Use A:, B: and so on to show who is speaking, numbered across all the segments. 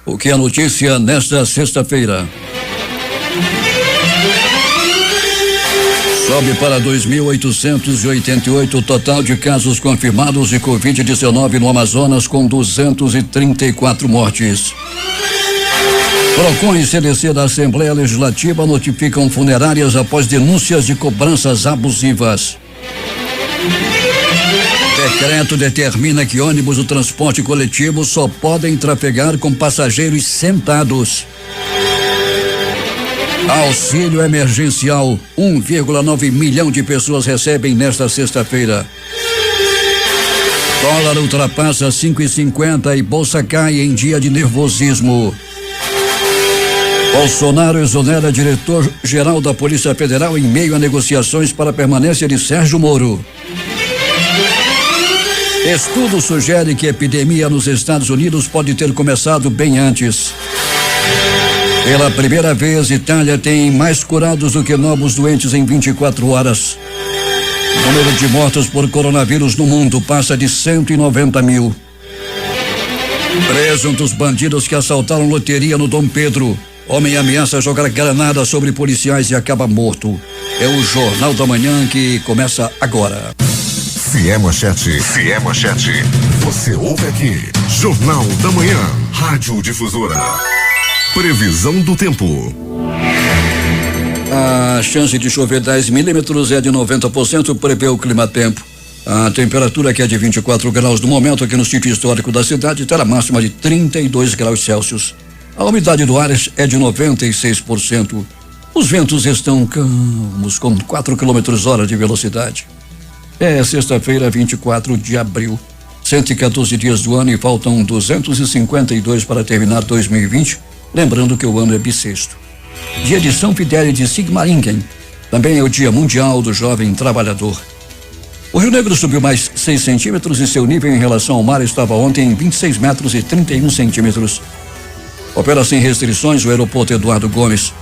A: O que é notícia nesta sexta-feira? Sobe para 2.888 o total de casos confirmados de Covid-19 no Amazonas, com 234 mortes. Procon e CDC da Assembleia Legislativa notificam funerárias após denúncias de cobranças abusivas. Decreto determina que ônibus do transporte coletivo só podem trafegar com passageiros sentados. Auxílio emergencial, 1,9 milhão de pessoas recebem nesta sexta-feira. Dólar ultrapassa 5,50 e bolsa cai em dia de nervosismo. Bolsonaro exonera diretor-geral da Polícia Federal em meio a negociações para a permanência de Sérgio Moro. Estudo sugere que a epidemia nos Estados Unidos pode ter começado bem antes. Pela primeira vez, Itália tem mais curados do que novos doentes em 24 horas. O número de mortos por coronavírus no mundo passa de 190 mil. Preso um dos bandidos que assaltaram loteria no Dom Pedro. Homem ameaça jogar granada sobre policiais e acaba morto. É o Jornal da Manhã que começa agora.
B: Se é manchete, você ouve aqui. Jornal da Manhã, Rádio Difusora. Previsão do tempo.
A: A chance de chover 10 milímetros é de 90%, prevê o Climatempo. A temperatura, que é de 24 graus no momento aqui no sítio histórico da cidade, terá máxima de 32 graus Celsius. A umidade do ar é de 96%. Os ventos estão calmos, com 4 km/h de velocidade. É sexta-feira, 24 de abril. 114 dias do ano e faltam 252 para terminar 2020. Lembrando que o ano é bissexto. Dia de São Fidélis de Sigmaringen. Também é o Dia Mundial do Jovem Trabalhador. O Rio Negro subiu mais 6 centímetros e seu nível em relação ao mar estava ontem em 26 metros e 31 centímetros. Opera sem restrições o aeroporto Eduardo Gomes.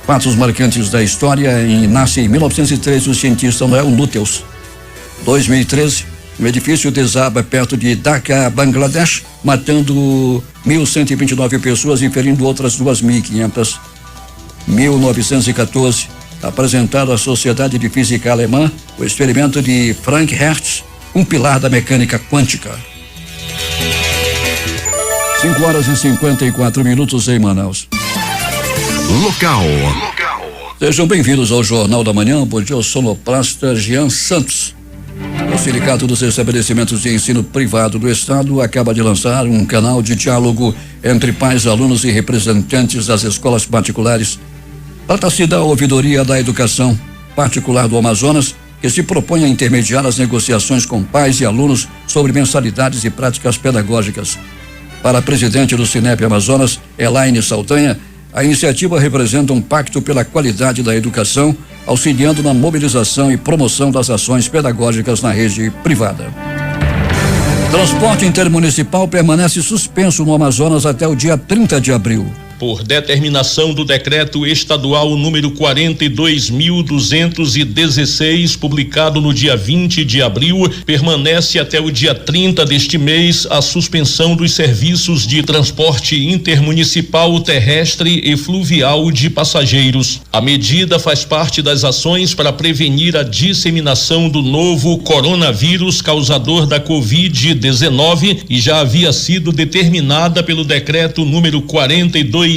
A: Fatos marcantes da história. Nasce em 1903 o cientista Noel Lúteus. 2013, um edifício desaba perto de Dhaka, Bangladesh, matando 1.129 pessoas e ferindo outras 2.500. 1914, apresentado à Sociedade de Física Alemã o experimento de Frank Hertz, um pilar da mecânica quântica. 5h54 em Manaus.
B: Local.
A: Sejam bem-vindos ao Jornal da Manhã. Bom dia, ao sonoplasta Jean Santos. O Sindicato dos Estabelecimentos de Ensino Privado do Estado acaba de lançar um canal de diálogo entre pais, alunos e representantes das escolas particulares. Trata-se da Ouvidoria da Educação Particular do Amazonas, que se propõe a intermediar as negociações com pais e alunos sobre mensalidades e práticas pedagógicas. Para a presidente do Sinep Amazonas, Elaine Saldanha, a iniciativa representa um pacto pela qualidade da educação, auxiliando na mobilização e promoção das ações pedagógicas na rede privada. Transporte intermunicipal permanece suspenso no Amazonas até o dia 30 de abril.
C: Por determinação do decreto estadual número 42.216, publicado no dia 20 de abril, permanece até o dia 30 deste mês a suspensão dos serviços de transporte intermunicipal terrestre e fluvial de passageiros. A medida faz parte das ações para prevenir a disseminação do novo coronavírus causador da Covid-19 e já havia sido determinada pelo decreto número 42.158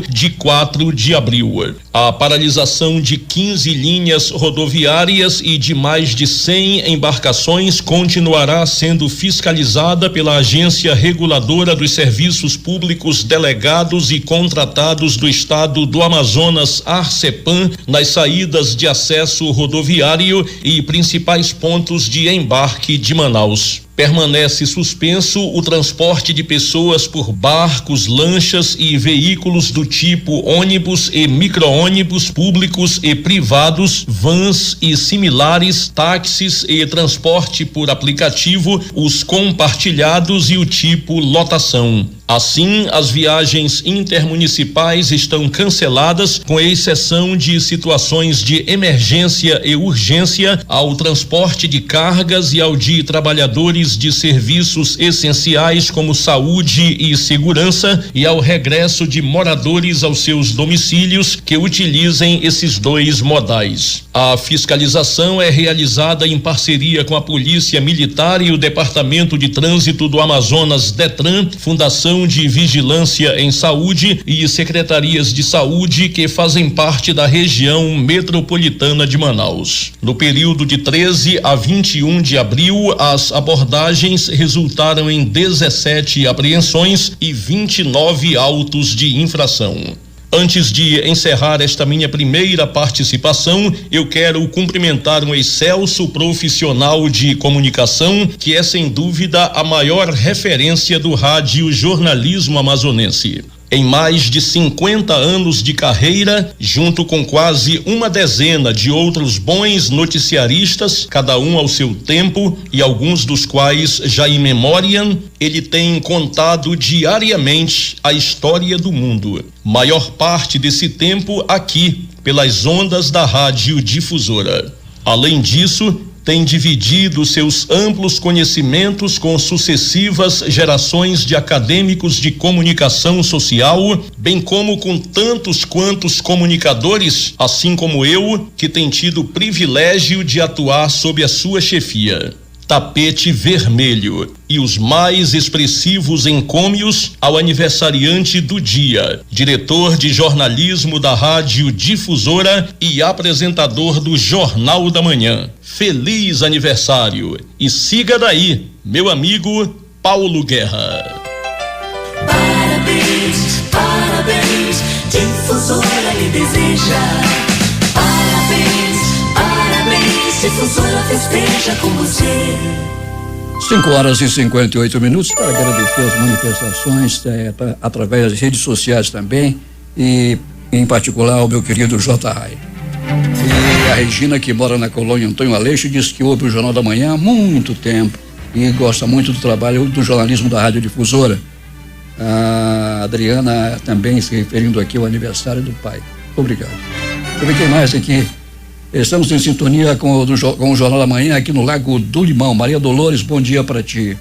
C: de 4 de abril. A paralisação de 15 linhas rodoviárias e de mais de 100 embarcações continuará sendo fiscalizada pela Agência Reguladora dos Serviços Públicos Delegados e Contratados do Estado do Amazonas, ARCEPAM, nas saídas de acesso rodoviário e principais pontos de embarque de Manaus. Permanece suspenso o transporte de pessoas por barcos, lanchas e veículos do tipo ônibus e micro-ônibus públicos e privados, vans e similares, táxis e transporte por aplicativo, os compartilhados e o tipo lotação. Assim, as viagens intermunicipais estão canceladas, com exceção de situações de emergência e urgência, ao transporte de cargas e ao de trabalhadores prestadores de serviços essenciais como saúde e segurança e ao regresso de moradores aos seus domicílios que utilizem esses dois modais. A fiscalização é realizada em parceria com a Polícia Militar e o Departamento de Trânsito do Amazonas Detran, Fundação de Vigilância em Saúde e secretarias de saúde que fazem parte da região metropolitana de Manaus. No período de 13 a 21 de abril, as abordagens resultaram em 17 apreensões e 29 autos de infração. Antes de encerrar esta minha primeira participação, eu quero cumprimentar um excelso profissional de comunicação que é sem dúvida a maior referência do rádio jornalismo amazonense. Em mais de 50 anos de carreira, junto com quase uma dezena de outros bons noticiaristas, cada um ao seu tempo e alguns dos quais já em memória, ele tem contado diariamente a história do mundo. Maior parte desse tempo aqui, pelas ondas da Rádio Difusora. Além disso, tem dividido seus amplos conhecimentos com sucessivas gerações de acadêmicos de comunicação social, bem como com tantos quantos comunicadores, assim como eu, que tem tido o privilégio de atuar sob a sua chefia. Tapete vermelho e os mais expressivos encômios ao aniversariante do dia, diretor de jornalismo da Rádio Difusora e apresentador do Jornal da Manhã. Feliz aniversário e siga daí, meu amigo Paulo Guerra.
D: Parabéns, parabéns, Difusora lhe deseja. Parabéns, parabéns, Difusora festeja com você.
A: 5h58 para agradecer as manifestações através das redes sociais também e em particular ao meu querido J. Rai. E a Regina, que mora na colônia Antônio Aleixo, diz que ouve o Jornal da Manhã há muito tempo e gosta muito do trabalho do jornalismo da Rádio Difusora. A Adriana também se referindo aqui ao aniversário do pai. Obrigado. Eu vi quem mais aqui. Estamos em sintonia com o Jornal da Manhã aqui no Lago do Limão. Maria Dolores, bom dia para ti.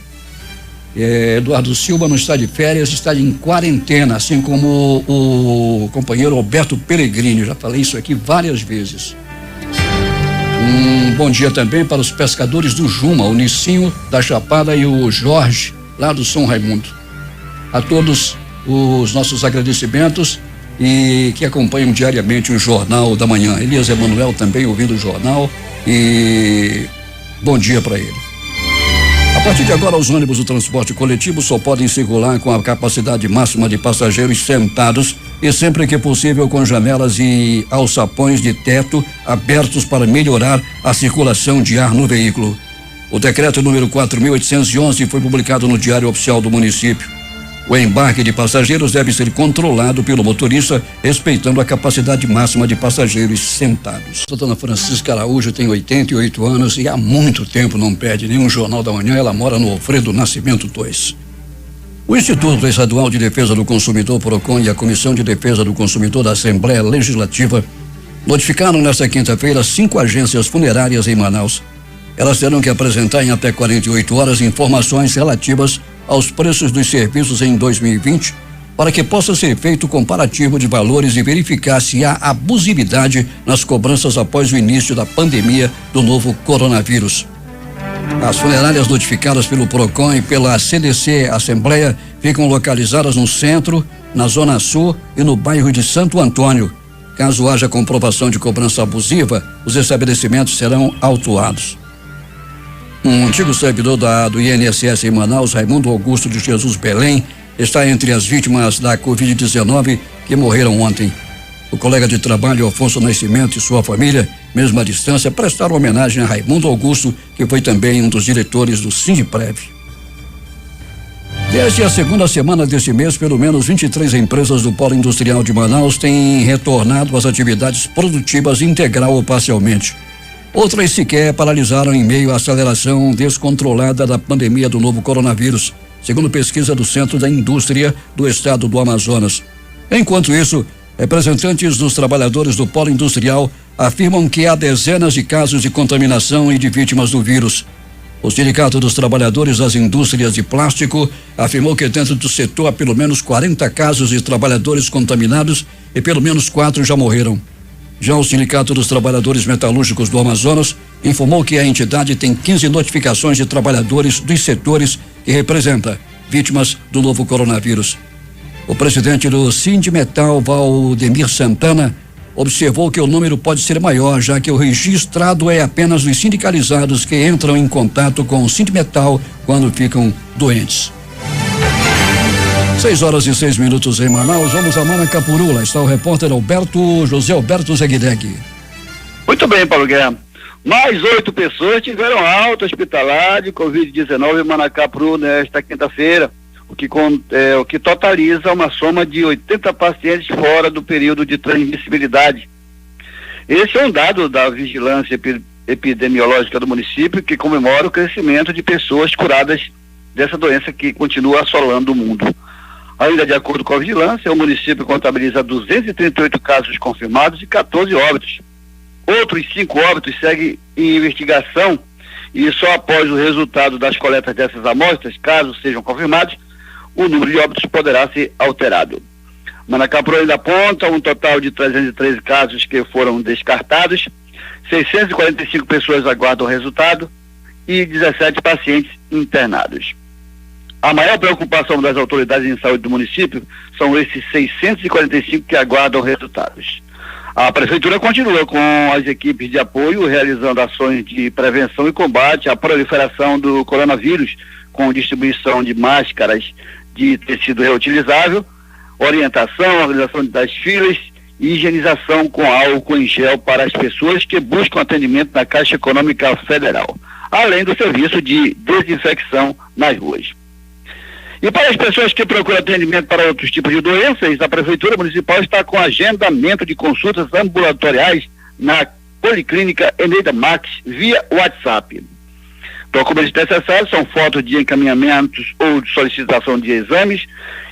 A: Eduardo Silva não está de férias, está em quarentena, assim como o companheiro Alberto Peregrini. Já falei isso aqui várias vezes. Bom dia também para os pescadores do Juma, o Nicinho da Chapada e o Jorge, lá do São Raimundo. A todos os nossos agradecimentos e que acompanham diariamente o Jornal da Manhã. Elias Emanuel também ouvindo o jornal e bom dia para ele. A partir de agora, os ônibus do transporte coletivo só podem circular com a capacidade máxima de passageiros sentados e sempre que possível com janelas e alçapões de teto abertos para melhorar a circulação de ar no veículo. O decreto número 4.811 foi publicado no Diário Oficial do município. O embarque de passageiros deve ser controlado pelo motorista, respeitando a capacidade máxima de passageiros sentados. A dona Francisca Araújo tem 88 anos e há muito tempo não perde nenhum Jornal da Manhã. Ela mora no Alfredo Nascimento 2. O Instituto Estadual de Defesa do Consumidor, PROCON, e a Comissão de Defesa do Consumidor da Assembleia Legislativa notificaram nesta quinta-feira 5 agências funerárias em Manaus. Elas terão que apresentar em até 48 horas informações relativas aos preços dos serviços em 2020, para que possa ser feito comparativo de valores e verificar se há abusividade nas cobranças após o início da pandemia do novo coronavírus. As funerárias notificadas pelo PROCON e pela CDC Assembleia ficam localizadas no centro, na Zona Sul e no bairro de Santo Antônio. Caso haja comprovação de cobrança abusiva, os estabelecimentos serão autuados. Um antigo servidor do INSS em Manaus, Raimundo Augusto de Jesus Belém, está entre as vítimas da Covid-19 que morreram ontem. O colega de trabalho Afonso Nascimento e sua família, mesmo à distância, prestaram homenagem a Raimundo Augusto, que foi também um dos diretores do Sindprev. Desde a segunda semana deste mês, pelo menos 23 empresas do Polo Industrial de Manaus têm retornado às atividades produtivas integral ou parcialmente. Outras sequer paralisaram em meio à aceleração descontrolada da pandemia do novo coronavírus, segundo pesquisa do Centro da Indústria do Estado do Amazonas. Enquanto isso, representantes dos trabalhadores do polo industrial afirmam que há dezenas de casos de contaminação e de vítimas do vírus. O Sindicato dos Trabalhadores das Indústrias de Plástico afirmou que dentro do setor há pelo menos 40 casos de trabalhadores contaminados e pelo menos 4 já morreram. Já o Sindicato dos Trabalhadores Metalúrgicos do Amazonas informou que a entidade tem 15 notificações de trabalhadores dos setores que representa vítimas do novo coronavírus. O presidente do Sindimetal, Valdemir Santana, observou que o número pode ser maior, já que o registrado é apenas os sindicalizados que entram em contato com o Sindimetal quando ficam doentes. 6h06 em Manaus. Vamos a Manacapuru. Lá está o repórter José Alberto Zegdeg.
E: Muito bem, Paulo Guerra. Mais 8 pessoas tiveram alta hospitalar de Covid-19 em Manacapuru nesta quinta-feira, o que totaliza uma soma de 80 pacientes fora do período de transmissibilidade. Esse é um dado da vigilância epidemiológica do município, que comemora o crescimento de pessoas curadas dessa doença que continua assolando o mundo. Ainda de acordo com a vigilância, o município contabiliza 238 casos confirmados e 14 óbitos. Outros 5 óbitos seguem em investigação e só após o resultado das coletas dessas amostras, caso sejam confirmados, o número de óbitos poderá ser alterado. Manacapuru ainda aponta um total de 313 casos que foram descartados, 645 pessoas aguardam o resultado e 17 pacientes internados. A maior preocupação das autoridades em saúde do município são esses 645 que aguardam resultados. A prefeitura continua com as equipes de apoio realizando ações de prevenção e combate à proliferação do coronavírus, com distribuição de máscaras de tecido reutilizável, orientação, organização das filas e higienização com álcool em gel para as pessoas que buscam atendimento na Caixa Econômica Federal, além do serviço de desinfecção nas ruas. E para as pessoas que procuram atendimento para outros tipos de doenças, a Prefeitura Municipal está com agendamento de consultas ambulatoriais na Policlínica Eneida Max via WhatsApp. Documentos necessários são fotos de encaminhamentos ou de solicitação de exames,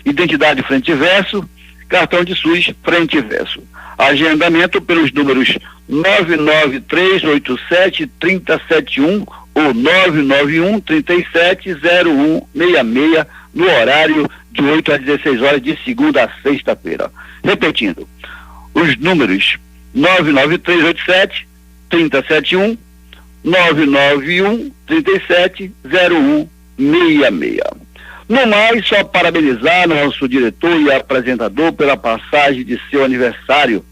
E: identidade frente e verso, cartão de SUS frente e verso. Agendamento pelos números 99387-3071 ou 991-370166 no horário de 8 às 16 horas de segunda a sexta-feira. Repetindo, os números 99387-3071, 991-370166. No mais, só parabenizar nosso diretor e apresentador pela passagem de seu aniversário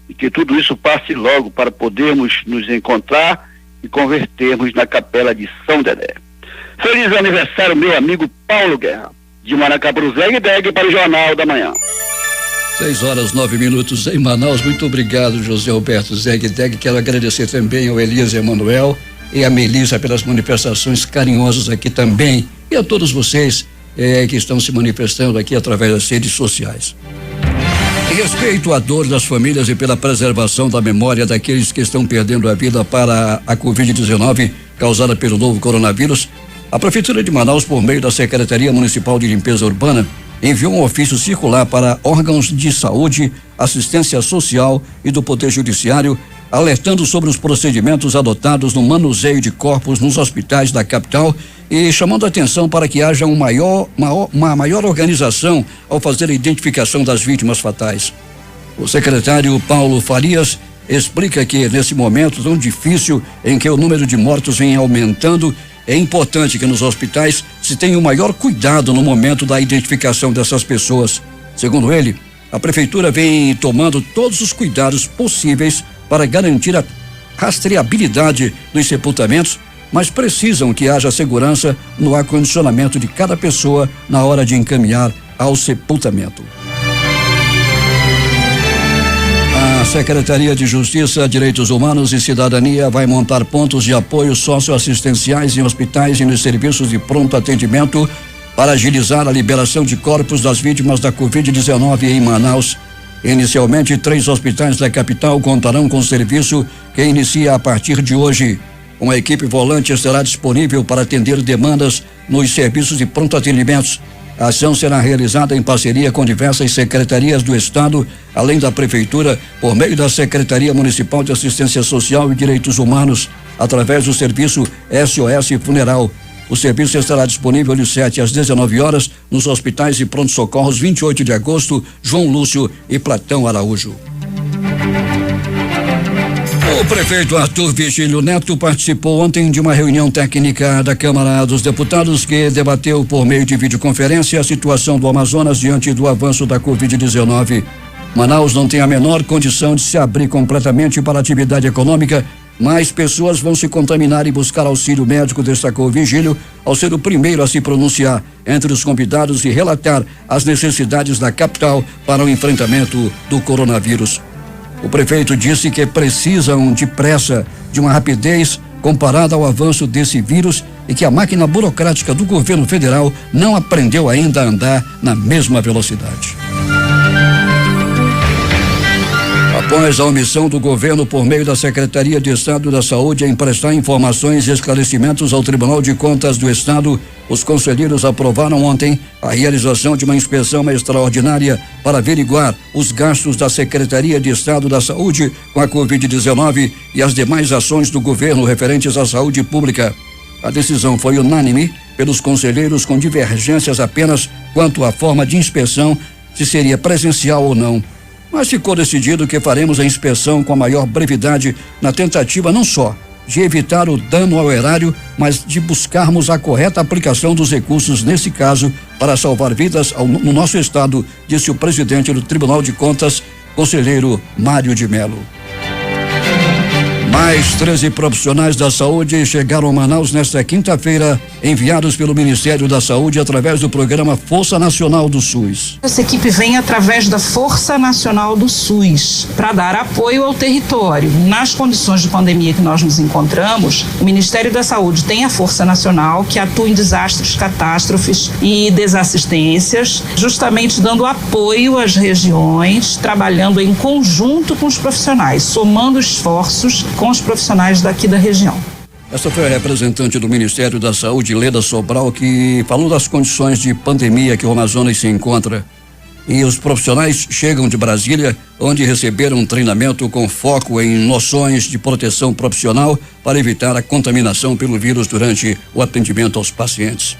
E: e que tudo isso passe logo para podermos nos encontrar e convertermos na Capela de São Dedé. Feliz aniversário, meu amigo Paulo Guerra, de Manacapuru, Zegdeg, para o Jornal da Manhã.
A: 6h09 em Manaus. Muito obrigado, José Alberto Zegdeg. Quero agradecer também ao Elias Emanuel e a Melissa pelas manifestações carinhosas aqui também, e a todos vocês que estão se manifestando aqui através das redes sociais. Em respeito à dor das famílias e pela preservação da memória daqueles que estão perdendo a vida para a Covid-19 causada pelo novo coronavírus, a Prefeitura de Manaus, por meio da Secretaria Municipal de Limpeza Urbana, enviou um ofício circular para órgãos de saúde, assistência social e do Poder Judiciário, alertando sobre os procedimentos adotados no manuseio de corpos nos hospitais da capital e chamando a atenção para que haja uma maior organização ao fazer a identificação das vítimas fatais. O secretário Paulo Farias explica que nesse momento tão difícil em que o número de mortos vem aumentando, é importante que nos hospitais se tenha o maior cuidado no momento da identificação dessas pessoas. Segundo ele, a prefeitura vem tomando todos os cuidados possíveis para garantir a rastreabilidade dos sepultamentos, mas precisam que haja segurança no acondicionamento de cada pessoa na hora de encaminhar ao sepultamento. A Secretaria de Justiça, Direitos Humanos e Cidadania vai montar pontos de apoio socioassistenciais em hospitais e nos serviços de pronto atendimento para agilizar a liberação de corpos das vítimas da Covid-19 em Manaus. Inicialmente, 3 hospitais da capital contarão com serviço que inicia a partir de hoje. Uma equipe volante estará disponível para atender demandas nos serviços de pronto atendimentos. A ação será realizada em parceria com diversas secretarias do Estado, além da Prefeitura, por meio da Secretaria Municipal de Assistência Social e Direitos Humanos. através do serviço SOS Funeral. O serviço estará disponível de 7 às 19 horas nos hospitais e pronto-socorros 28 de agosto, João Lúcio e Platão Araújo. O prefeito Arthur Virgílio Neto participou ontem de uma reunião técnica da Câmara dos Deputados que debateu por meio de videoconferência a situação do Amazonas diante do avanço da Covid-19. Manaus não tem a menor condição de se abrir completamente para a atividade econômica. Mais pessoas vão se contaminar e buscar auxílio médico, destacou Virgílio, ao ser o primeiro a se pronunciar entre os convidados e relatar as necessidades da capital para o enfrentamento do coronavírus. O prefeito disse que precisam depressa de uma rapidez comparada ao avanço desse vírus e que a máquina burocrática do governo federal não aprendeu ainda a andar na mesma velocidade. Após a omissão do governo por meio da Secretaria de Estado da Saúde em prestar informações e esclarecimentos ao Tribunal de Contas do Estado, os conselheiros aprovaram ontem a realização de uma inspeção extraordinária para averiguar os gastos da Secretaria de Estado da Saúde com a Covid-19 e as demais ações do governo referentes à saúde pública. A decisão foi unânime pelos conselheiros, com divergências apenas quanto à forma de inspeção, se seria presencial ou não. Mas ficou decidido que faremos a inspeção com a maior brevidade, na tentativa não só de evitar o dano ao erário, mas de buscarmos a correta aplicação dos recursos nesse caso para salvar vidas no nosso estado, disse o presidente do Tribunal de Contas, conselheiro Mário de Mello. Mais 13 profissionais da saúde chegaram a Manaus nesta quinta-feira, enviados pelo Ministério da Saúde através do programa Força Nacional do SUS.
F: Essa equipe vem através da Força Nacional do SUS para dar apoio ao território. Nas condições de pandemia que nós nos encontramos, o Ministério da Saúde tem a Força Nacional que atua em desastres, catástrofes e desassistências, justamente dando apoio às regiões, trabalhando em conjunto com os profissionais, somando esforços com os profissionais daqui da região.
A: Essa foi a representante do Ministério da Saúde, Leda Sobral, que falou das condições de pandemia que o Amazonas se encontra. E os profissionais chegam de Brasília, onde receberam um treinamento com foco em noções de proteção profissional para evitar a contaminação pelo vírus durante o atendimento aos pacientes.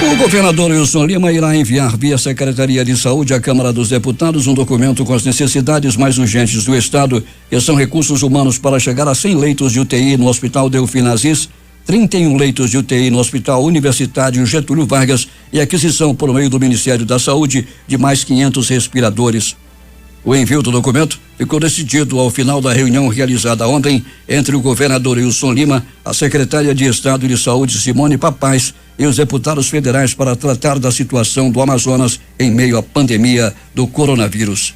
A: O governador Wilson Lima irá enviar via Secretaria de Saúde à Câmara dos Deputados um documento com as necessidades mais urgentes do estado, que são recursos humanos para chegar a 100 leitos de UTI no Hospital Delfim Aziz, 31 leitos de UTI no Hospital Universitário Getúlio Vargas e aquisição por meio do Ministério da Saúde de mais 500 respiradores. O envio do documento ficou decidido ao final da reunião realizada ontem entre o governador Wilson Lima, a secretária de Estado de Saúde Simone Papaz e os deputados federais para tratar da situação do Amazonas em meio à pandemia do coronavírus.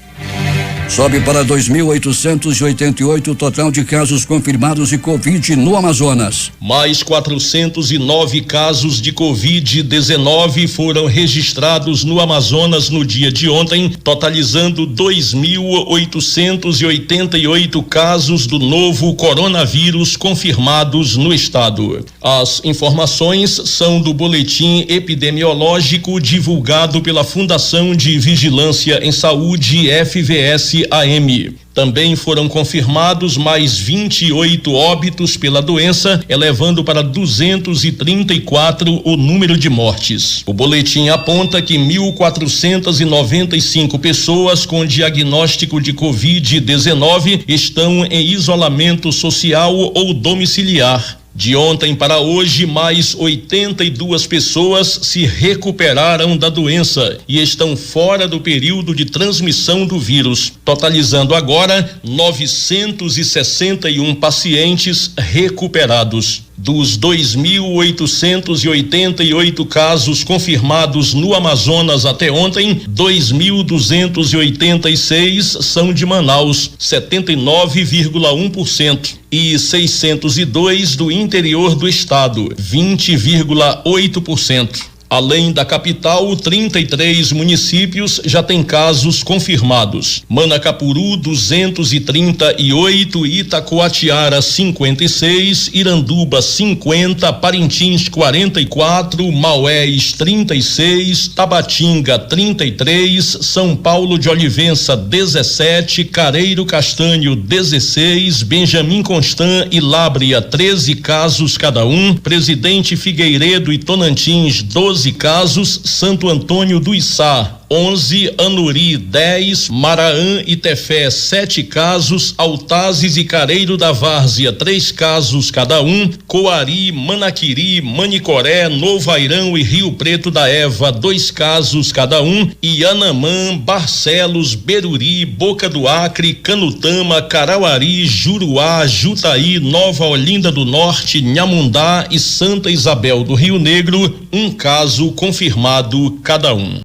A: Sobe para 2.888 o total de casos confirmados de Covid no Amazonas.
C: Mais 409 casos de Covid-19 foram registrados no Amazonas no dia de ontem, totalizando 2.888 casos do novo coronavírus confirmados no estado. As informações são do boletim epidemiológico divulgado pela Fundação de Vigilância em Saúde, FVS AM. Também foram confirmados mais 28 óbitos pela doença, elevando para 234 o número de mortes. O boletim aponta que 1.495 pessoas com diagnóstico de Covid-19 estão em isolamento social ou domiciliar. De ontem para hoje, mais 82 pessoas se recuperaram da doença e estão fora do período de transmissão do vírus, totalizando agora 961 pacientes recuperados. Dos 2.888 casos confirmados no Amazonas até ontem, 2.286 são de Manaus, 79,1%, e 602 do interior do estado, 20,8%. Além da capital, 33 municípios já têm casos confirmados. Manacapuru, 238, Itacoatiara, 56, Iranduba, 50, Parintins, 44, Maués, 36, Tabatinga, 33, São Paulo de Olivença, 17, Careiro Castanho, 16, Benjamin Constant e Lábrea, 13 casos cada um, Presidente Figueiredo e Tonantins, 12 casos, Santo Antônio do Içá, 11, Anuri 10, Maraã e Tefé 7 casos, Altazes e Careiro da Várzea 3 casos cada um, Coari, Manaquiri, Manicoré, Novo Airão e Rio Preto da Eva 2 casos cada um, Ianamã, Barcelos, Beruri, Boca do Acre, Canutama, Carauari, Juruá, Jutaí, Nova Olinda do Norte, Nhamundá e Santa Isabel do Rio Negro, 1 caso confirmado cada um.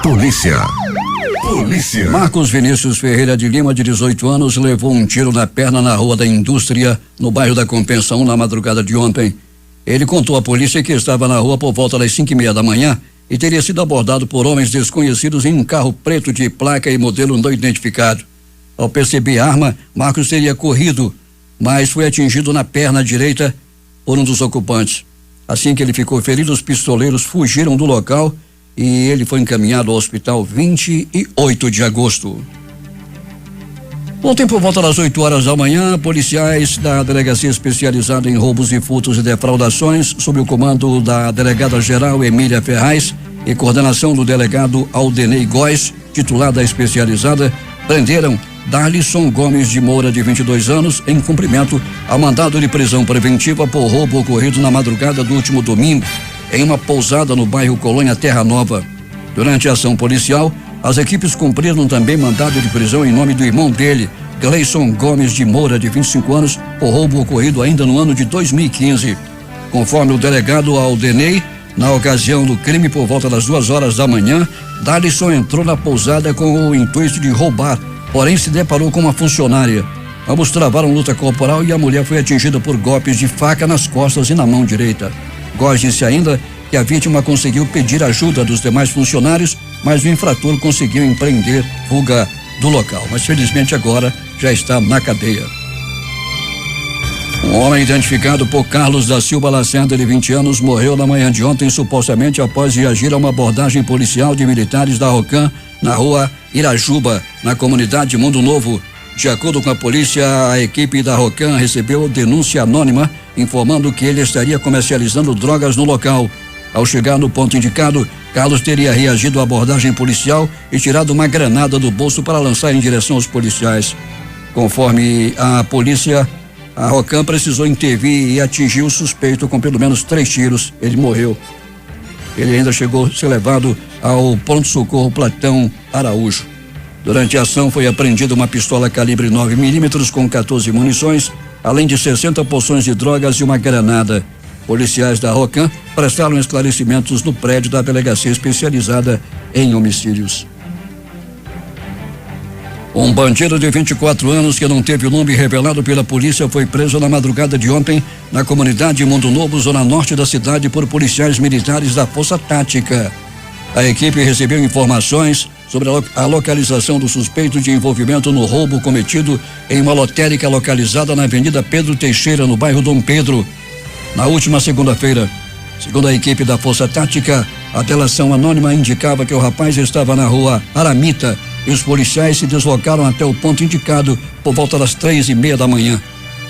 B: Polícia.
A: Marcos Vinícius Ferreira de Lima, de 18 anos, levou um tiro na perna na Rua da Indústria, no bairro da Compensação, na madrugada de ontem. Ele contou à polícia que estava na rua por volta das 5:30 da manhã e teria sido abordado por homens desconhecidos em um carro preto de placa e modelo não identificado. Ao perceber a arma, Marcos teria corrido, mas foi atingido na perna direita por um dos ocupantes. Assim que ele ficou ferido, os pistoleiros fugiram do local e ele foi encaminhado ao hospital 28 de agosto. Ontem, por volta das 8 horas da manhã, policiais da Delegacia Especializada em Roubos e Furtos e Defraudações, sob o comando da delegada-geral Emília Ferraz e coordenação do delegado Aldenei Góes, titular da especializada, prenderam Darlisson Gomes de Moura, de 22 anos, em cumprimento ao mandado de prisão preventiva por roubo ocorrido na madrugada do último domingo, em uma pousada no bairro Colônia Terra Nova. Durante a ação policial, as equipes cumpriram também mandado de prisão em nome do irmão dele, Gleison Gomes de Moura, de 25 anos, por roubo ocorrido ainda no ano de 2015. Conforme o delegado Aldenei, na ocasião do crime, por volta das 2 horas da manhã, Darlisson entrou na pousada com o intuito de roubar, porém se deparou com uma funcionária. Ambos travaram luta corporal e a mulher foi atingida por golpes de faca nas costas e na mão direita. Góes disse ainda que a vítima conseguiu pedir ajuda dos demais funcionários, mas o infrator conseguiu empreender fuga do local. Mas felizmente agora já está na cadeia. Um homem identificado por Carlos da Silva Lacerda, de 20 anos, morreu na manhã de ontem, supostamente após reagir a uma abordagem policial de militares da Rocan na rua Irajuba, na comunidade Mundo Novo. De acordo com a polícia, a equipe da Rocan recebeu denúncia anônima informando que ele estaria comercializando drogas no local. Ao chegar no ponto indicado, Carlos teria reagido à abordagem policial e tirado uma granada do bolso para lançar em direção aos policiais. Conforme a polícia, a Rocan precisou intervir e atingiu o suspeito com pelo menos 3 tiros. Ele morreu. Ele ainda chegou a ser levado ao pronto-socorro Platão Araújo. Durante a ação foi apreendida uma pistola calibre 9mm com 14 munições, além de 60 porções de drogas e uma granada. Policiais da Rocan prestaram esclarecimentos no prédio da Delegacia Especializada em Homicídios. Um bandido de 24 anos que não teve o nome revelado pela polícia foi preso na madrugada de ontem na comunidade Mundo Novo, zona norte da cidade, por policiais militares da Força Tática. A equipe recebeu informações sobre a localização do suspeito de envolvimento no roubo cometido em uma lotérica localizada na Avenida Pedro Teixeira, no bairro Dom Pedro, na última segunda-feira. Segundo a equipe da Força Tática, a delação anônima indicava que o rapaz estava na rua Aramita e os policiais se deslocaram até o ponto indicado por volta das 3:30 da manhã.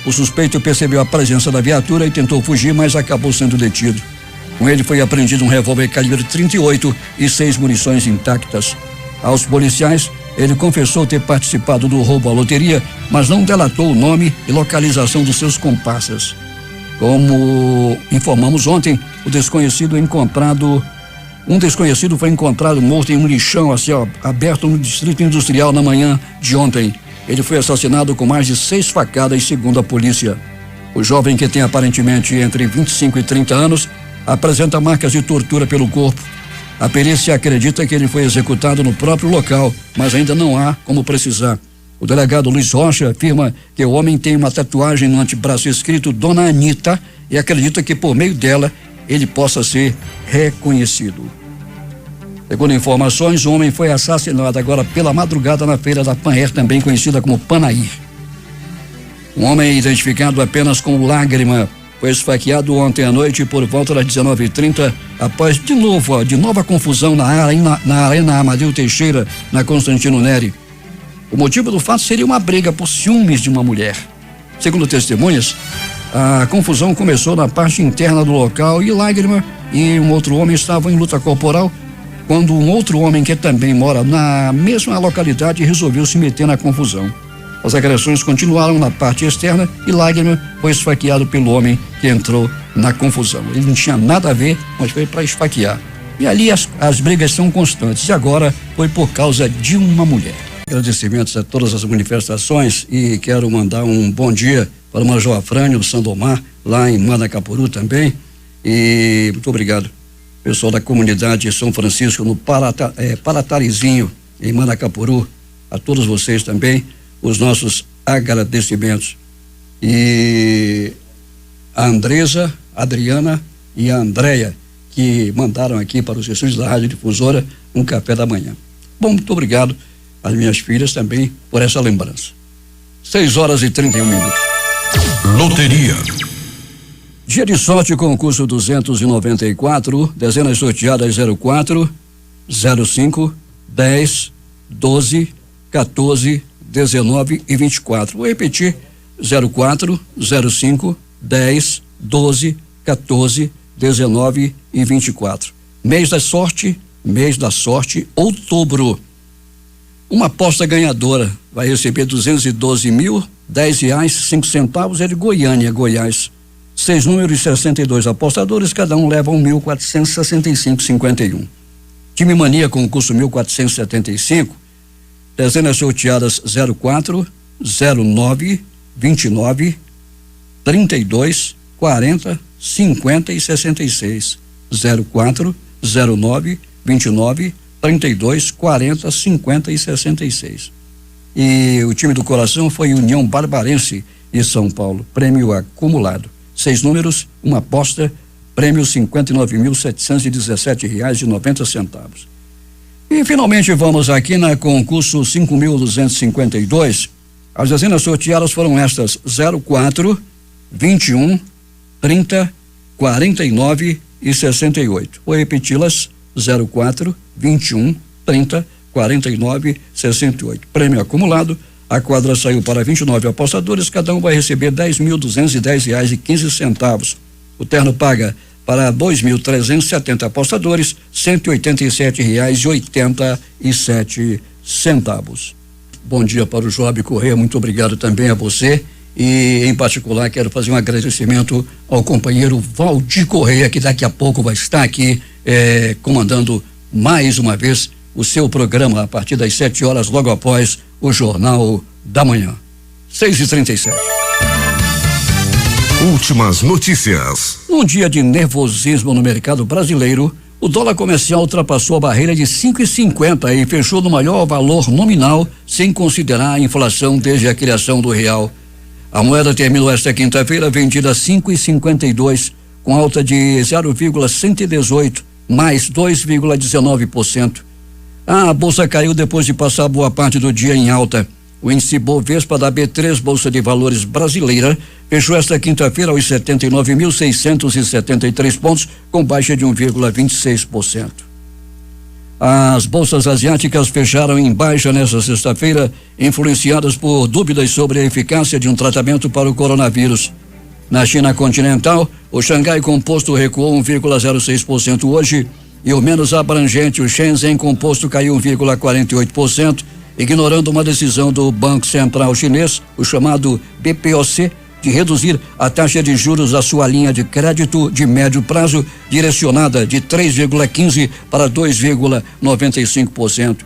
A: O suspeito percebeu a presença da viatura e tentou fugir, mas acabou sendo detido. Com ele foi apreendido um revólver calibre 38 e 6 munições intactas. Aos policiais, ele confessou ter participado do roubo à loteria, mas não delatou o nome e localização dos seus comparsas. Como informamos ontem, um desconhecido foi encontrado morto em um lixão a céu aberto no Distrito Industrial na manhã de ontem. Ele foi assassinado com mais de 6 facadas, segundo a polícia. O jovem, que tem aparentemente entre 25 e 30 anos, apresenta marcas de tortura pelo corpo. A perícia acredita que ele foi executado no próprio local, mas ainda não há como precisar. O delegado Luiz Rocha afirma que o homem tem uma tatuagem no antebraço escrito Dona Anita e acredita que por meio dela ele possa ser reconhecido. Segundo informações, o homem foi assassinado agora pela madrugada na feira da Pan Air, também conhecida como Panair. Um homem identificado apenas como Lágrima foi esfaqueado ontem à noite por volta das 19h30 após de nova confusão na Arena Amadeu Teixeira, na Constantino Neri. O motivo do fato seria uma briga por ciúmes de uma mulher. Segundo testemunhas, a confusão começou na parte interna do local e Lágrima e um outro homem estavam em luta corporal quando um outro homem que também mora na mesma localidade resolveu se meter na confusão. As agressões continuaram na parte externa e Lágrima foi esfaqueado pelo homem que entrou na confusão. Ele não tinha nada a ver, mas foi para esfaquear. E ali as brigas são constantes. E agora foi por causa de uma mulher. Agradecimentos a todas as manifestações e quero mandar um bom dia para o Major Afrânio Sandomar, lá em Manacapuru também. E muito obrigado, pessoal da comunidade São Francisco, no Paratarizinho, em Manacapuru. A todos vocês também, os nossos agradecimentos. E a Andresa, a Adriana e a Andréia, que mandaram aqui para os estúdios da Rádio Difusora um café da manhã. Bom, muito obrigado às minhas filhas também por essa lembrança. 6h31.
B: Loteria.
A: Dia de sorte, concurso 294, dezenas sorteadas 04, 05, 10, 12, 14, 19 e 24. Vou repetir: 04, 05, 10, 12, 14, 19 e 24. Mês da sorte, outubro. Uma aposta ganhadora vai receber 212.010 reais, 5 centavos, é de Goiânia, Goiás. 6 números e 62 apostadores, cada um leva 1.465,51. Time Mania, concurso 1475, dezenas sorteadas 04, 09, 29, 32, 40, 50 e 66. 04, 09, 29, 32, 40, 50 e 66. E o time do coração foi União Barbarense de São Paulo. Prêmio acumulado: 6 números, uma aposta, prêmio R$59.717,90. E finalmente vamos aqui na concurso 5.252. As dezenas sorteadas foram estas: 04, 21, 30, 49 e 68. Vou repeti-las: 04, 21, 30, 49, 68. Prêmio acumulado: a quadra saiu para 29 apostadores, cada um vai receber R$10.210,15. O terno paga para 2.370 apostadores, R$187,87. Bom dia para o Joab Correia, muito obrigado também a você. E em particular quero fazer um agradecimento ao companheiro Valdir Correia, que daqui a pouco vai estar aqui comandando mais uma vez o seu programa a partir das 7 horas, logo após o Jornal da Manhã. 6h37.
B: Últimas notícias.
A: Num dia de nervosismo no mercado brasileiro, o dólar comercial ultrapassou a barreira de 5,50 e fechou no maior valor nominal, sem considerar a inflação desde a criação do real. A moeda terminou esta quinta-feira vendida a 5,52, com alta de 0,118, mais 2,19%. A bolsa caiu depois de passar boa parte do dia em alta. O índice Bovespa da B3, Bolsa de Valores Brasileira, fechou esta quinta-feira aos 79.673 pontos, com baixa de 1,26%. As bolsas asiáticas fecharam em baixa nesta sexta-feira, influenciadas por dúvidas sobre a eficácia de um tratamento para o coronavírus. Na China continental, o Xangai Composto recuou 1,06% hoje e o menos abrangente, o Shenzhen Composto, caiu 1,48%, ignorando uma decisão do Banco Central Chinês, o chamado BPOC, de reduzir a taxa de juros da sua linha de crédito de médio prazo, direcionada de 3,15% para 2,95%.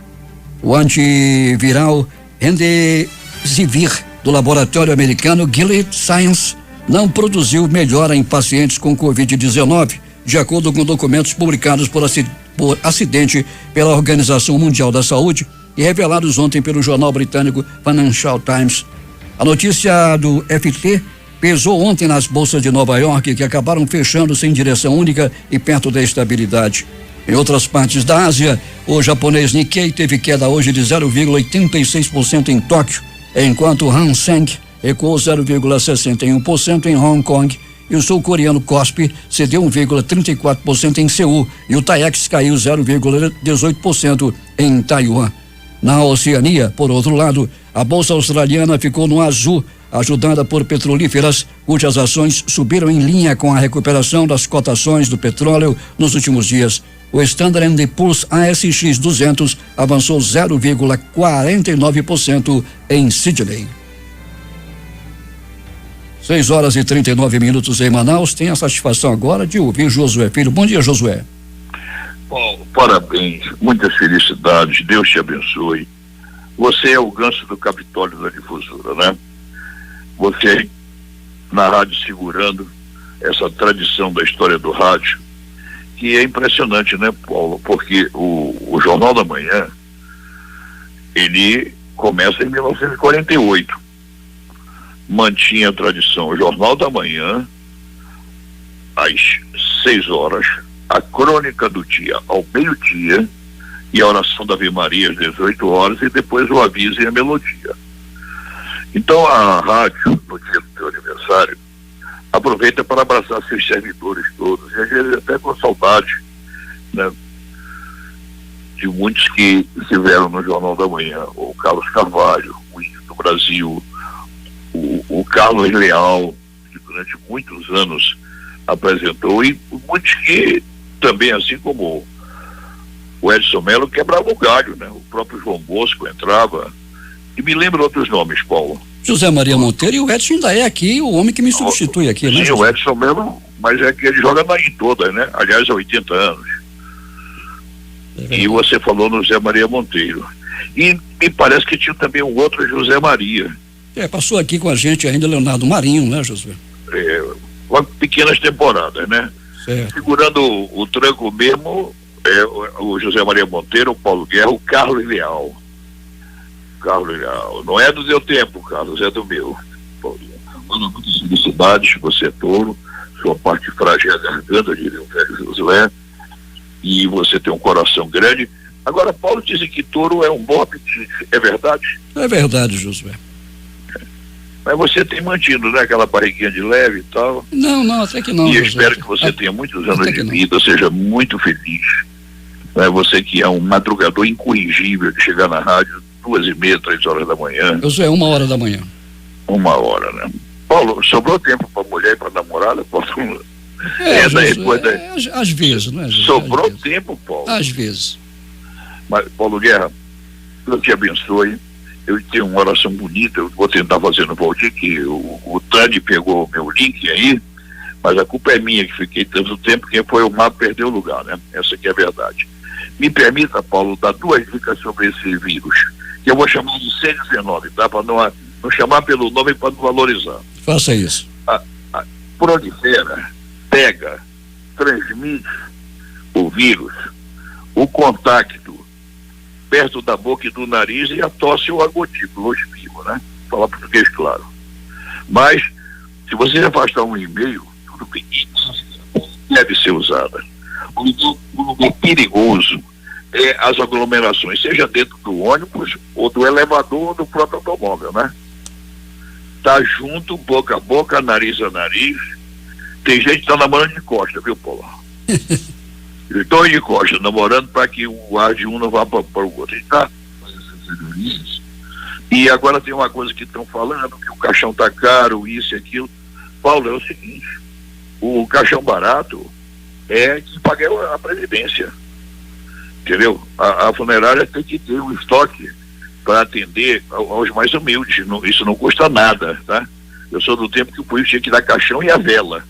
A: O antiviral Remdesivir, do laboratório americano Gilead Sciences, não produziu melhora em pacientes com Covid-19, de acordo com documentos publicados por acidente pela Organização Mundial da Saúde e revelados ontem pelo jornal britânico Financial Times. A notícia do FT pesou ontem nas bolsas de Nova York, que acabaram fechando sem direção única e perto da estabilidade. Em outras partes da Ásia, o japonês Nikkei teve queda hoje de 0,86% em Tóquio, enquanto o Hang Seng recuou 0,61% em Hong Kong e o sul-coreano Kospi cedeu 1,34% em Seul e o TAIEX caiu 0,18% em Taiwan. Na Oceania, por outro lado, a bolsa australiana ficou no azul, ajudada por petrolíferas, cujas ações subiram em linha com a recuperação das cotações do petróleo nos últimos dias. O Standard & Poor's ASX 200 avançou 0,49% em Sydney. 6h39 em Manaus. Tem a satisfação agora de ouvir Josué Filho. Bom dia, Josué.
G: Bom, parabéns, muitas felicidades, Deus te abençoe. Você é o ganso do Capitólio da Difusora, né? Você na rádio segurando essa tradição da história do rádio, que é impressionante, né, Paulo? Porque o Jornal da Manhã, ele começa em 1948. Mantinha a tradição, o Jornal da Manhã, às 6 horas, a crônica do dia ao meio-dia e a oração da Ave Maria às 18 horas e depois o aviso e a melodia. Então a rádio, no dia do teu aniversário, aproveita para abraçar seus servidores todos, e às vezes até com saudade, né, de muitos que estiveram no Jornal da Manhã, o Carlos Carvalho, o Índio do Brasil, o Carlos Leal, que durante muitos anos apresentou, e muitos que também, assim como o Edson Mello, quebrava o galho, né? O próprio João Bosco entrava, e me lembro outros nomes, Paulo.
A: José Maria Monteiro, e o Edson ainda é aqui o homem que me substitui aqui, né?
G: Sim, o Edson Mello, mas é que ele joga em todas, né? Aliás, há 80 anos. E você falou no José Maria Monteiro. E me parece que tinha também um outro José Maria.
A: Passou aqui com a gente ainda Leonardo Marinho, né, Josué?
G: Pequenas temporadas, né?
A: Certo.
G: Segurando o tranco mesmo, o José Maria Monteiro, o Paulo Guerra, o Carlos Leal. Carlos Leal. Não é do seu tempo, Carlos, é do meu. Mano, muitas felicidades, você é touro, sua parte frágil é a garganta, diria o velho Josué, e você tem um coração grande. Agora, Paulo dizem que touro é um bom apetite, é verdade?
A: É verdade, Josué.
G: Mas você tem mantido, né, aquela barriguinha de leve e tal.
A: Não, até que não.
G: E eu espero que você tenha muitos anos de vida, seja muito feliz. Né? Você que é um madrugador incorrigível de chegar na rádio 2h30, 3 horas da manhã.
A: Eu sou 1h da manhã.
G: 1 hora, né? Paulo, sobrou tempo para mulher e para namorada?
A: Às vezes, não é?
G: Sobrou tempo, Paulo?
A: Às vezes.
G: Mas, Paulo Guerra, Deus te abençoe. Eu tenho uma oração bonita, eu vou tentar fazer no Valdir, que o Tani pegou o meu link aí, mas a culpa é minha, que fiquei tanto tempo, quem foi o mar perdeu o lugar, né? Essa aqui é a verdade. Me permita, Paulo, dar 2 dicas sobre esse vírus, que eu vou chamar de C19, tá? Para não chamar pelo nome, para não valorizar.
A: Faça isso.
G: Prolifera, pega, transmite o vírus, o contacto perto da boca e do nariz, e a tosse ou a gotícula, ou espirro, né? Falar português claro. Mas, se você afastar 1,5, tudo bem, deve ser usada. O lugar perigoso é as aglomerações, seja dentro do ônibus, ou do elevador, ou do próprio automóvel, né? Tá junto, boca a boca, nariz a nariz. Tem gente que tá namorando de costa, viu, Paulo? Eu estou de costa, namorando para que o ar de um não vá para o outro. Tá? E agora tem uma coisa que estão falando, que o caixão tá caro, isso e aquilo. Paulo, é o seguinte, o caixão barato é que paga a previdência. Entendeu? A funerária tem que ter um estoque para atender aos mais humildes. Isso não custa nada, tá? Eu sou do tempo que o polícia tinha que dar caixão e a vela.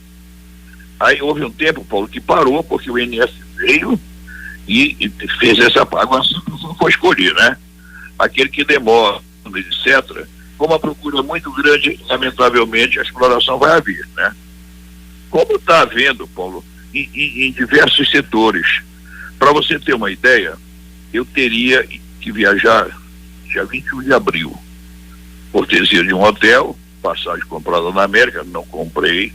G: Aí houve um tempo, Paulo, que parou, porque o INSS veio e fez essa paga. Agora não foi escolher, né? Aquele que demora, etc. Como a procura é muito grande, lamentavelmente, a exploração vai haver, né? Como está havendo, Paulo, em diversos setores. Para você ter uma ideia, eu teria que viajar dia 21 de abril, cortesia de um hotel, passagem comprada na América, não comprei.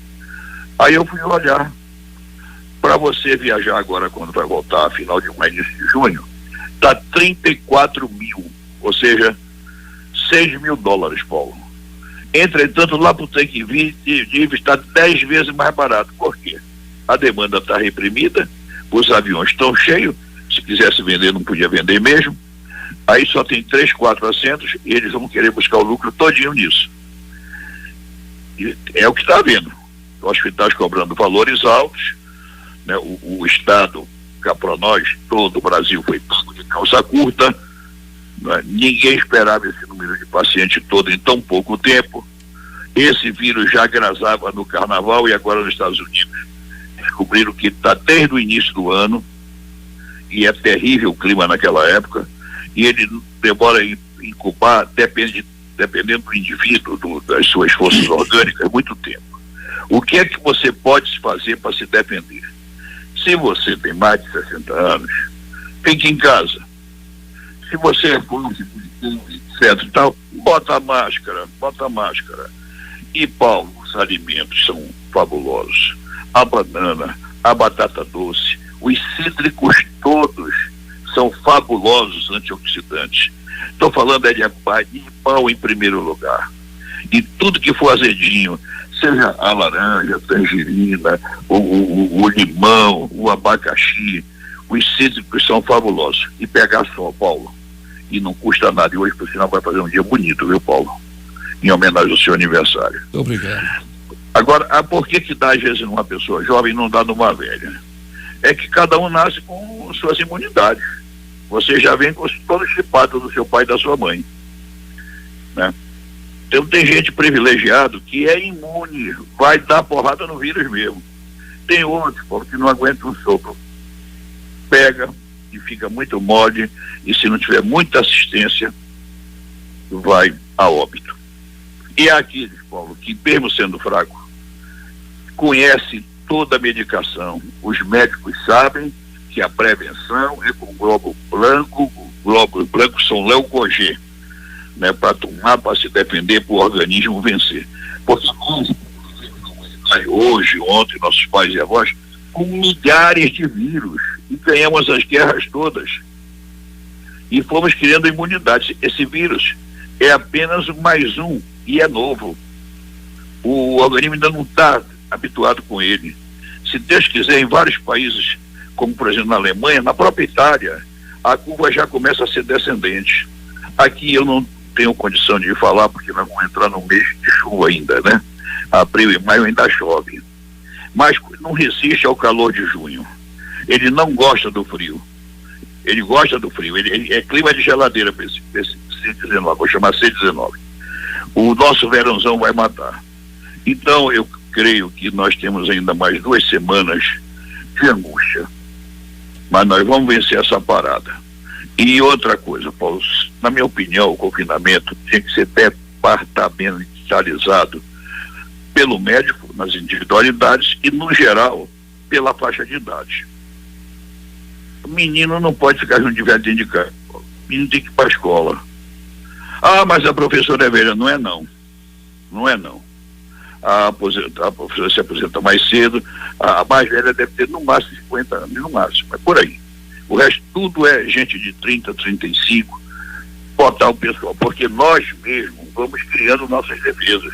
G: Aí eu fui olhar. Para você viajar agora, quando vai voltar, final de maio, início de junho, está 34 mil, ou seja, 6 mil dólares, Paulo. Entretanto, lá para o Tem que Vir está 10 vezes mais barato. Por quê? A demanda está reprimida, os aviões estão cheios, se quisesse vender não podia vender mesmo, aí só tem 3, 4 assentos e eles vão querer buscar o lucro todinho nisso. E é o que está havendo. Hospitais cobrando valores altos, né? O Estado, cá para nós, todo o Brasil foi pago de calça curta, né? Ninguém esperava esse número de pacientes todo em tão pouco tempo. Esse vírus já grasava no Carnaval e agora nos Estados Unidos descobriram que está desde o início do ano, e é terrível o clima naquela época, e ele demora em incubar, dependendo do indivíduo, das suas forças orgânicas, muito tempo. O que é que você pode fazer para se defender? Se você tem mais de 60 anos, fique em casa. Se você é fútil, etc e tal, bota a máscara. E, Paulo, os alimentos são fabulosos. A banana, a batata doce, os cítricos todos são fabulosos antioxidantes. Estou falando de pão em primeiro lugar. E tudo que for azedinho, seja a laranja, a tangerina, o limão, o abacaxi, os cítricos são fabulosos. E pegar só, Paulo, e não custa nada. E hoje, por sinal, vai fazer um dia bonito, viu, Paulo? Em homenagem ao seu aniversário.
A: Muito obrigado.
G: Agora, por que dá às vezes numa pessoa jovem e não dá numa velha? É que cada um nasce com suas imunidades. Você já vem com todo chipado do seu pai e da sua mãe, né? Então tem gente privilegiado que é imune, vai dar porrada no vírus mesmo. Tem outros, Paulo, que não aguenta um sopro. Pega e fica muito mole, e se não tiver muita assistência, vai a óbito. E há aqueles, Paulo, que mesmo sendo fraco, conhece toda a medicação. Os médicos sabem que a prevenção é com glóbulo branco. O glóbulo branco são leucogê, né, para tomar, para se defender, para o organismo vencer. Porque nós, hoje, ontem, nossos pais e avós, com milhares de vírus, e ganhamos as guerras todas. E fomos criando imunidade. Esse vírus é apenas mais um, e é novo. O organismo ainda não está habituado com ele. Se Deus quiser, em vários países, como por exemplo na Alemanha, na própria Itália, a curva já começa a ser descendente. Aqui eu não tenho condição de falar, porque nós vamos entrar no mês de chuva ainda, né? Abril e maio ainda chove. Mas não resiste ao calor de junho. Ele não gosta do frio. Ele gosta do frio. Ele é clima de geladeira para esse C19, vou chamar C19. O nosso verãozão vai matar. Então eu creio que nós temos ainda mais 2 semanas de angústia. Mas nós vamos vencer essa parada. E outra coisa, Paulo, na minha opinião, o confinamento tem que ser departamentalizado pelo médico, nas individualidades, e, no geral, pela faixa de idade. O menino não pode ficar junto de velho dentro de casa. O menino tem que ir para a escola. Ah, mas a professora é velha. Não é não. Não é não. A professora se aposenta mais cedo. A mais velha deve ter no máximo 50 anos, no máximo, mas por aí. O resto tudo é gente de 30, 35, botar o pessoal, porque nós mesmos vamos criando nossas defesas.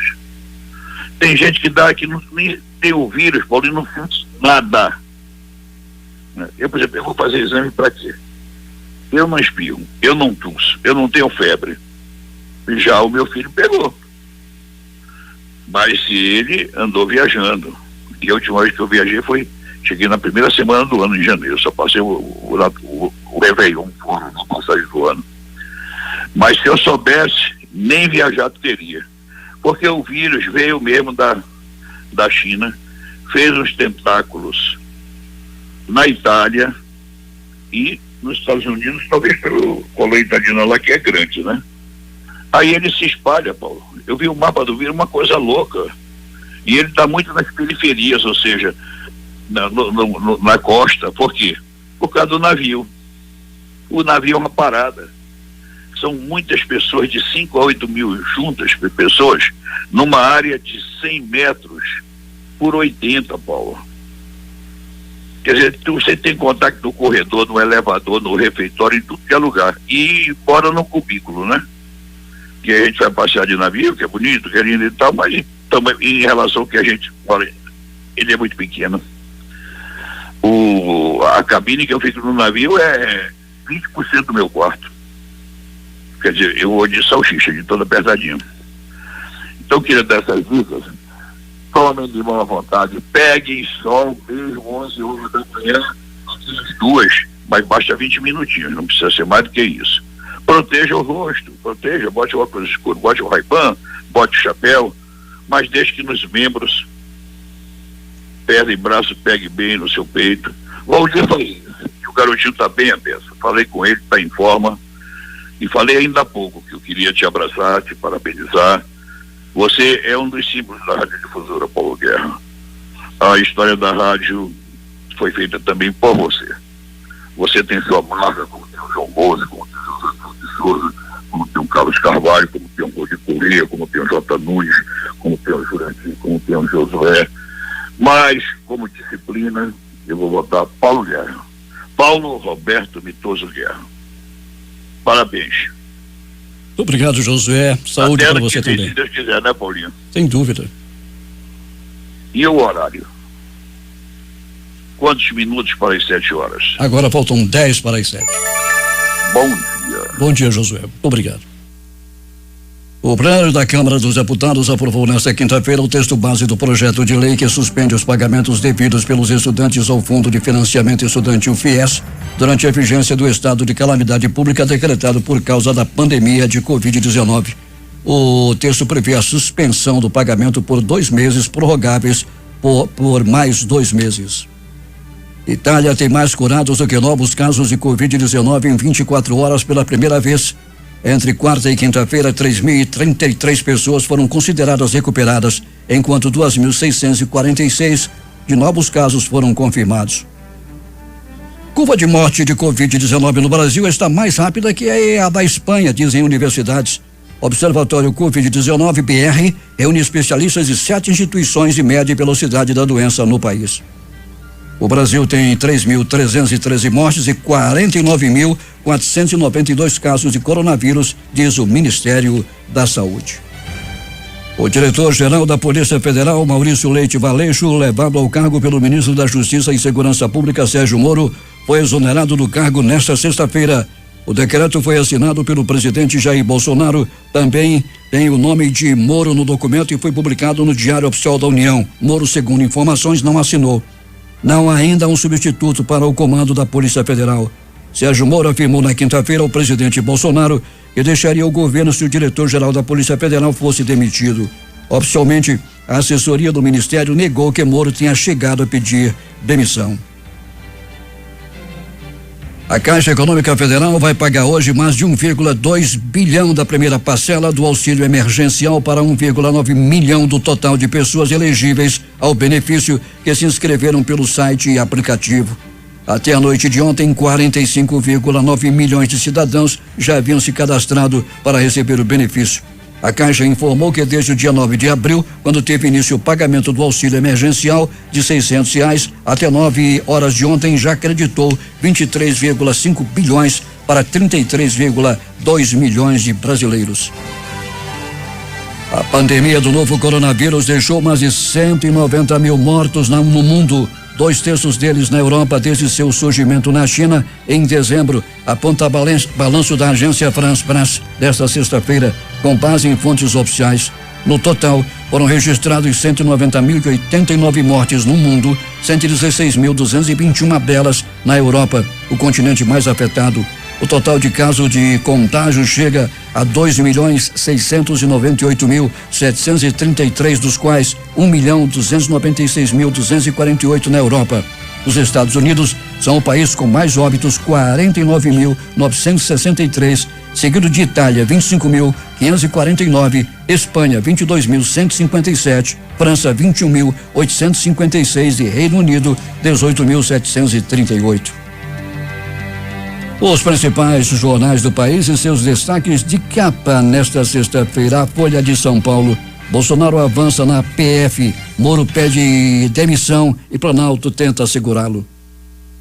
G: Tem gente que dá que não nem tem o vírus, Paulo, e não sente nada. Eu, por exemplo, eu vou fazer exame para quê? Eu não espirro, eu não tuço, eu não tenho febre. Já o meu filho pegou. Mas se ele andou viajando, e a última vez que eu viajei cheguei na primeira semana do ano, em janeiro, só passei o Réveillon, na passagem do ano. Mas se eu soubesse, nem viajar teria. Porque o vírus veio mesmo da China, fez os tentáculos na Itália e nos Estados Unidos, talvez pelo colônia italiana lá, que é grande, né? Aí ele se espalha, Paulo. Eu vi o mapa do vírus, uma coisa louca. E ele está muito nas periferias, ou seja, na costa. Por quê? Por causa do navio. O navio é uma parada. são muitas pessoas, de 5 a 8 mil juntas, pessoas, numa área de 100 metros por 80, Paulo. Quer dizer, você tem contato no corredor, no elevador, no refeitório, em tudo que é lugar. E fora no cubículo, né? Que a gente vai passear de navio, que é bonito, que é lindo e tal, mas também em relação ao que a gente fala, ele é muito pequeno. A cabine que eu fico no navio é 20% do meu quarto. Quer dizer, eu vou de salsicha, de toda pesadinha. Então eu queria dar essas dicas. Tomem de mão à vontade, peguem sol mesmo 11 horas da manhã, às 2, mas basta 20 minutinhos, não precisa ser mais do que isso. Proteja o rosto, bote o óculos escuro, bote o Ray-Ban, bote o chapéu, mas deixe que nos membros, perna e braço, pegue bem no seu peito. Valdir falei, o garotinho está bem, a peça. Falei com ele, está em forma, e falei ainda há pouco que eu queria te abraçar, te parabenizar. Você é um dos símbolos da Rádio Difusora, Paulo Guerra. A história da rádio foi feita também por você. Você tem sua marca, como tem o João Moura, como tem o José de Souza, como tem o Carlos Carvalho, como tem o Rodrigo Corrêa, como tem o J. Nunes, como tem o Jurandir, como tem o Josué. Mas, como disciplina, eu vou votar Paulo Guerra. Paulo Roberto Mitoso Guerra. Parabéns.
A: Obrigado, Josué. Saúde para você também.
G: Se Deus quiser, né, Paulinho?
A: Sem dúvida.
G: E o horário? Quantos minutos para as 7 horas?
A: Agora faltam 10 para as 7.
G: Bom dia.
A: Bom dia, Josué. Obrigado. O plenário da Câmara dos Deputados aprovou nesta quinta-feira o texto base do projeto de lei que suspende os pagamentos devidos pelos estudantes ao Fundo de Financiamento Estudantil FIES durante a vigência do estado de calamidade pública decretado por causa da pandemia de Covid-19. O texto prevê a suspensão do pagamento por 2 meses, prorrogáveis por mais 2 meses. Itália tem mais curados do que novos casos de Covid-19 em 24 horas pela primeira vez. Entre quarta e quinta-feira, 3.033 pessoas foram consideradas recuperadas, enquanto 2.646 de novos casos foram confirmados. Curva de morte de Covid-19 no Brasil está mais rápida que a da Espanha, dizem universidades. Observatório Covid-19 BR reúne especialistas de 7 instituições e mede a velocidade da doença no país. O Brasil tem 3.313 mortes e 49.492 casos de coronavírus, diz o Ministério da Saúde. O diretor-geral da Polícia Federal, Maurício Leite Valeixo, levado ao cargo pelo ministro da Justiça e Segurança Pública, Sérgio Moro, foi exonerado do cargo nesta sexta-feira. O decreto foi assinado pelo presidente Jair Bolsonaro. Também tem o nome de Moro no documento e foi publicado no Diário Oficial da União. Moro, segundo informações, não assinou. Não há ainda um substituto para o comando da Polícia Federal. Sérgio Moro afirmou na quinta-feira ao presidente Bolsonaro que deixaria o governo se o diretor-geral da Polícia Federal fosse demitido. Oficialmente, a assessoria do Ministério negou que Moro tenha chegado a pedir demissão. A Caixa Econômica Federal vai pagar hoje mais de 1,2 bilhão da primeira parcela do auxílio emergencial para 1,9 milhão do total de pessoas elegíveis ao benefício que se inscreveram pelo site e aplicativo. Até a noite de ontem, 45,9 milhões de cidadãos já haviam se cadastrado para receber o benefício. A Caixa informou que desde o dia 9 de abril, quando teve início o pagamento do auxílio emergencial de R$600, até 9 horas de ontem já acreditou 23,5 bilhões para 33,2 milhões de brasileiros. A pandemia do novo coronavírus deixou mais de 190 mil mortos no mundo. 2/3 deles na Europa desde seu surgimento na China em dezembro, aponta balanço da agência France Press desta sexta-feira, com base em fontes oficiais. No total, foram registrados 190.089 mortes no mundo, 116.221 delas na Europa, o continente mais afetado. O total de casos de contágio chega a 2.698.733, dos quais 1.296.248 na Europa. Os Estados Unidos são o país com mais óbitos, 49.963, seguido de Itália, 25.549, Espanha, 22.157, França, 21.856 e Reino Unido, 18.738. Os principais jornais do país e seus destaques de capa nesta sexta-feira. A Folha de São Paulo. Bolsonaro avança na PF, Moro pede demissão e Planalto tenta segurá-lo.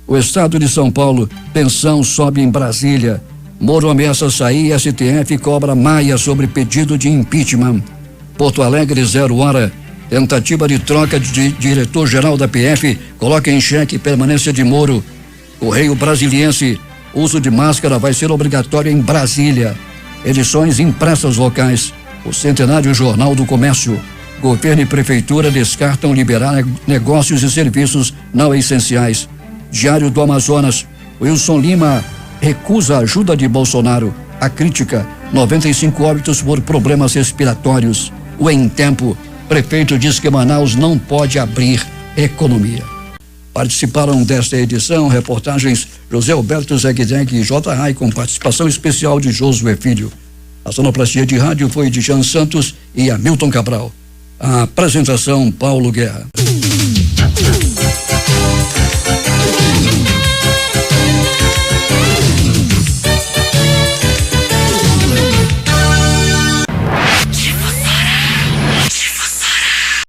A: O Estado de São Paulo, tensão sobe em Brasília. Moro ameaça sair, STF cobra Maia sobre pedido de impeachment. Porto Alegre, 0 hora. Tentativa de troca de diretor-geral da PF coloca em xeque permanência de Moro. Correio Brasiliense, uso de máscara vai ser obrigatório em Brasília. Edições impressas locais. O Centenário Jornal do Comércio. Governo e Prefeitura descartam liberar negócios e serviços não essenciais. Diário do Amazonas. Wilson Lima recusa a ajuda de Bolsonaro. A crítica: 95 óbitos por problemas respiratórios. O Em Tempo. Prefeito diz que Manaus não pode abrir economia. Participaram desta edição reportagens José Alberto Zegdeg e J. Rai, com participação especial de Josué Filho. A sonoplastia de rádio foi de Jean Santos e Hamilton Cabral. A apresentação Paulo Guerra.